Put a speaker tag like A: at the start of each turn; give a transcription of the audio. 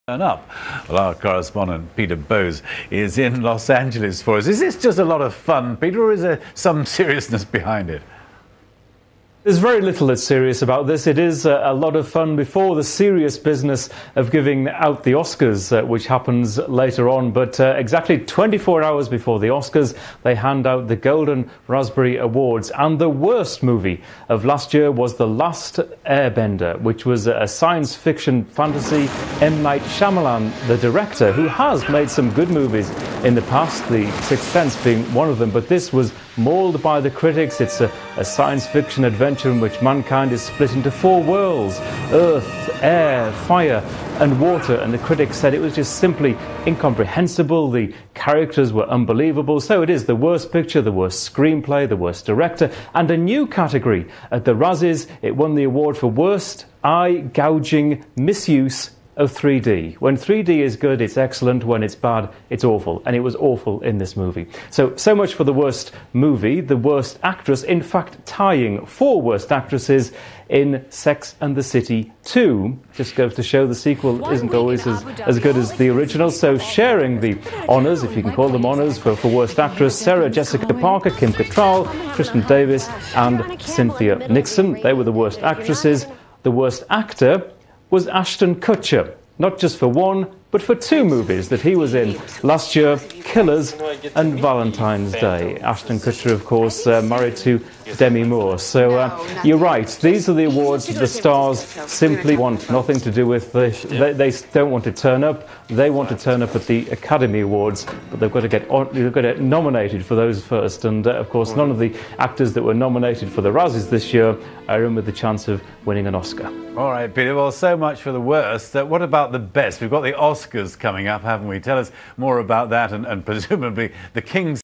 A: Up. Well, our correspondent Peter Bowes is in Los Angeles for us. Is this just a lot of fun, Peter, or is there some seriousness behind it?
B: There's very little that's serious about this. It is a lot of fun before the serious business of giving out the Oscars, which happens later on. But exactly 24 hours before the Oscars, they hand out the Golden Raspberry Awards. And the worst movie of last year was The Last Airbender, which was a science fiction fantasy. M. Night Shyamalan, the director, who has made some good movies in the past, The Sixth Sense being one of them. But this was mauled by the critics. It's a science fiction adventure in which mankind is split into 4 worlds: earth, air, fire and water, and the critics said it was just simply incomprehensible. The characters were unbelievable. So it is the worst picture, the worst screenplay, the worst director, and a new category at the Razzies. It won the award for worst eye-gouging misuse of 3D. When 3D is good, it's excellent. When it's bad, it's awful. And it was awful in this movie. So much for the worst movie. The worst actress, in fact, tying 4 worst actresses in Sex and the City 2. Just goes to show the sequel isn't always as good as the original. So sharing the honours, if you can call them honours, for worst actress, Sarah Jessica Parker, Kim Cattrall, Kristen Davis and Cynthia Nixon. They were the worst actresses. The worst actor was Ashton Kutcher, not just for 1, but for 2 movies that he was in last year, Killers and Valentine's Day. Ashton Kutcher, of course, married to Demi Moore. So you're right, these are the awards that the stars simply want nothing to do with. They don't want to turn up. They want to turn up at the Academy Awards, but they've got to get nominated for those first. And of course, none of the actors that were nominated for the Razzies this year are in with the chance of winning an Oscar.
A: All right, Peter, well, so much for the worst. What about the best? We've got the Oscars coming up, haven't we? Tell us more about that and presumably the King's